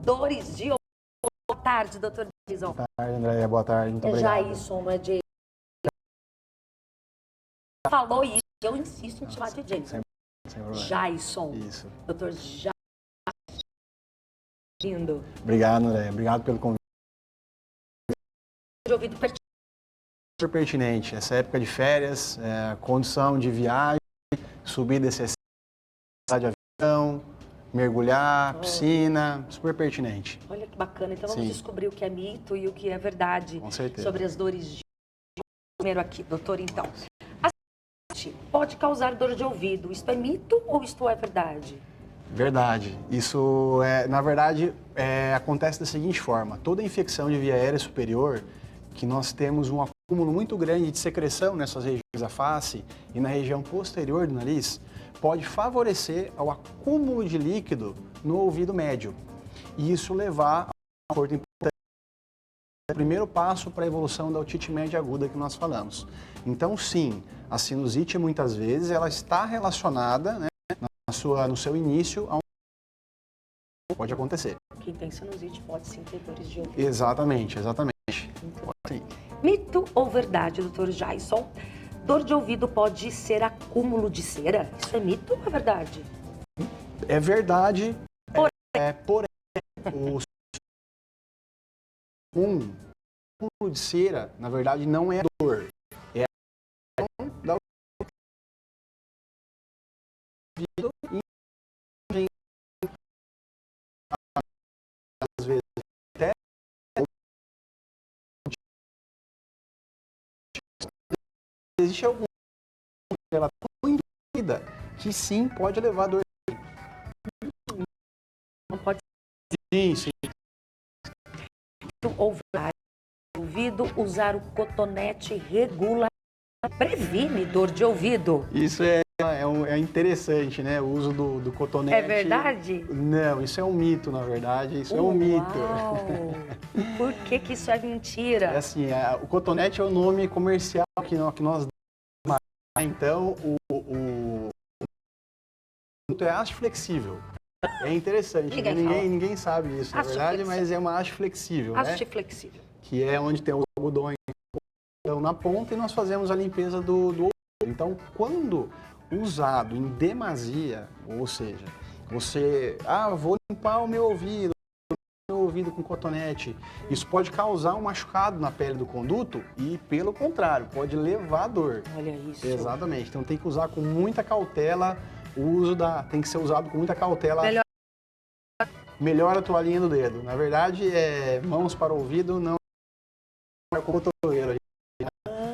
dores de ouvido. Boa tarde, doutor Jason. Boa tarde, Andréia. Boa tarde. Muito obrigado. Jason, não é Jason. Falou isso, eu insisto em te chamar de Jason. Sem problema. Jason. Isso. Doutor Jason. Lindo. Obrigado, Andréia. Obrigado pelo convite. De ouvido pertinente. Super pertinente. Essa época de férias, condição de viagem, subir, descer de avião, mergulhar, piscina, super pertinente. Olha que bacana. Então vamos Sim. descobrir o que é mito e o que é verdade. Com certeza. Sobre as dores de primeiro aqui, doutor, então. A sinusite pode causar dor de ouvido. Isto é mito ou isto é verdade? Verdade. Isso, na verdade, acontece da seguinte forma. Toda infecção de via aérea superior, que nós temos um acúmulo muito grande de secreção nessas regiões da face e na região posterior do nariz, pode favorecer ao acúmulo de líquido no ouvido médio. E isso levar a um conforto importante. É o primeiro passo para a evolução da otite média aguda que nós falamos. Então, sim, a sinusite, muitas vezes, ela está relacionada, né, no seu início, a pode acontecer. Quem tem sinusite pode sim ter dores de ouvido. Exatamente, exatamente. Sim. Mito ou verdade, doutor Jason? Dor de ouvido pode ser acúmulo de cera? Isso é mito ou é verdade? É verdade, porém, o acúmulo de cera, na verdade, não é dor. É a da ouvido e às vezes até existe algum ela tão induzida que sim pode levar a dor. Não pode Sim, sim. ser mito ou verdade. Ouvido, usar o cotonete regular previne dor de ouvido. Isso é interessante, né? O uso do cotonete. É verdade? Não, isso é um mito, na verdade. Isso é um mito. Por que que isso é mentira? É assim, o cotonete é o nome comercial que nós damos. Então, o é haste flexível. É interessante, né? Ninguém sabe isso, na verdade, mas é uma haste flexível, Haste né? flexível. Que é onde tem os algodões na ponta e nós fazemos a limpeza do ouvido. Então, quando usado em demasia, ou seja, você, vou limpar o meu ouvido com cotonete, isso pode causar um machucado na pele do conduto e, pelo contrário, pode levar a dor. Olha isso. Exatamente. Então, tem que usar com muita cautela, tem que ser usado com muita cautela. Melhor a toalhinha do dedo. Na verdade, mãos para o ouvido, não é com o cotovelo.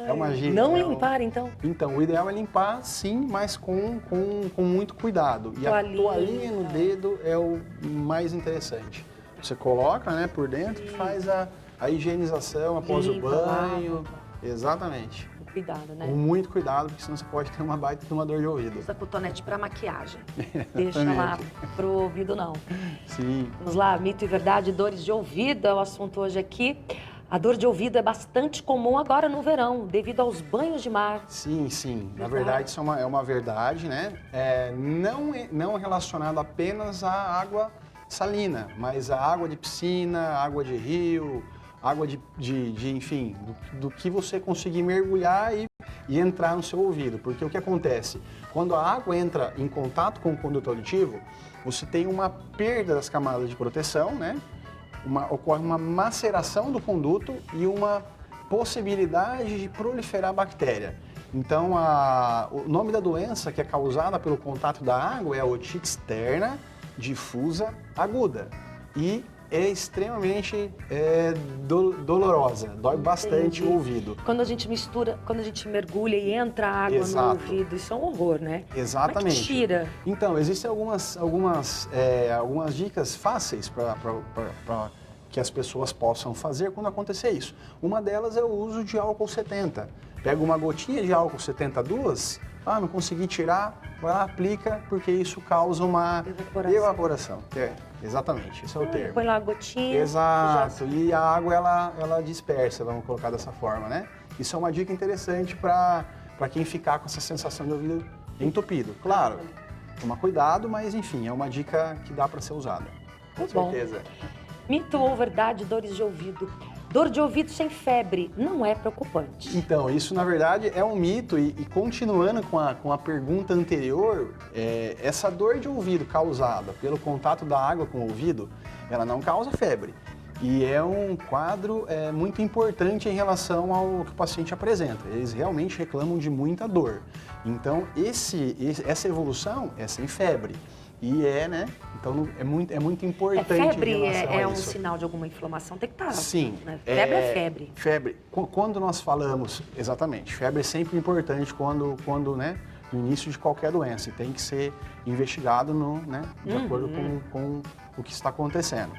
É uma dica. Não limpar, então? Então, o ideal é limpar, sim, mas com muito cuidado. E a toalhinha no dedo é o mais interessante. Você coloca, né, por dentro, faz a higienização após o banho. Exatamente. Cuidado, né? Com muito cuidado, porque senão você pode ter uma baita de uma dor de ouvido. Usa cotonete para maquiagem. Deixa lá pro ouvido, não. Sim. Vamos lá, mito e verdade, dores de ouvido é o assunto hoje aqui. A dor de ouvido é bastante comum agora no verão, devido aos banhos de mar. Sim, sim. Na verdade, isso é uma verdade, né? Não relacionado apenas à água salina, mas à água de piscina, água de rio, água enfim, do que você conseguir mergulhar e entrar no seu ouvido. Porque o que acontece? Quando a água entra em contato com o conduto auditivo, você tem uma perda das camadas de proteção, né? Ocorre uma maceração do conduto e uma possibilidade de proliferar bactéria. Então, o nome da doença que é causada pelo contato da água é a otite externa difusa aguda. E é extremamente dolorosa, dói bastante o ouvido. Quando a gente mergulha e entra água no ouvido, isso é um horror, né? Exatamente. Como é que tira? Então, existem algumas dicas fáceis para que as pessoas possam fazer quando acontecer isso. Uma delas é o uso de álcool 70. Pega uma gotinha de álcool 72, não consegui tirar, vai lá, aplica, porque isso causa uma evaporação. Exatamente, esse é o termo. Põe lá a gotinha. Exato, e a água ela dispersa, vamos colocar dessa forma, né? Isso é uma dica interessante para quem ficar com essa sensação de ouvido entupido. Claro, tomar cuidado, mas enfim, é uma dica que dá para ser usada. Com certeza. Bom. Mito ou verdade, dores de ouvido? Dor de ouvido sem febre não é preocupante. Então, isso na verdade é um mito e continuando com a pergunta anterior, essa dor de ouvido causada pelo contato da água com o ouvido, ela não causa febre. E é um quadro muito importante em relação ao que o paciente apresenta. Eles realmente reclamam de muita dor. Então, essa evolução é sem febre. E né? Então é muito importante. Febre em relação a um isso. sinal de alguma inflamação, tem que estar. Sim. Né? Febre é febre. Febre. Quando nós falamos, exatamente, febre é sempre importante quando né, no início de qualquer doença. E tem que ser investigado de acordo com o que está acontecendo.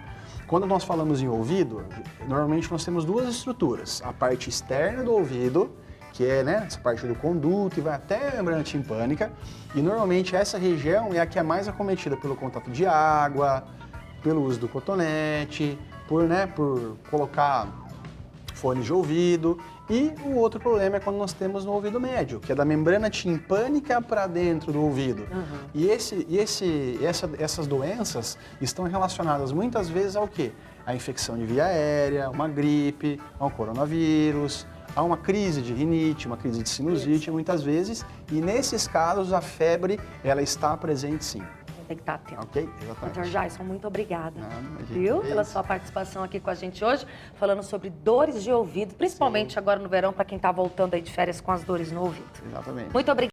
Quando nós falamos em ouvido, normalmente nós temos duas estruturas. A parte externa do ouvido, que é essa parte do conduto e vai até a membrana timpânica. E normalmente essa região é a que é mais acometida pelo contato de água, pelo uso do cotonete, por colocar fones de ouvido. E o outro problema é quando nós temos no ouvido médio, que é da membrana timpânica para dentro do ouvido. E essas doenças estão relacionadas muitas vezes ao quê? A infecção de via aérea, uma gripe, ao coronavírus, a uma crise de rinite, uma crise de sinusite, muitas vezes. E nesses casos a febre, ela está presente sim. Tem que estar atento. Ok? Exatamente. Dr. Jason, muito obrigada. Imagina. Viu? Pela sua participação aqui com a gente hoje, falando sobre dores de ouvido, principalmente agora no verão, para quem está voltando aí de férias com as dores no ouvido. Exatamente. Muito obrigada.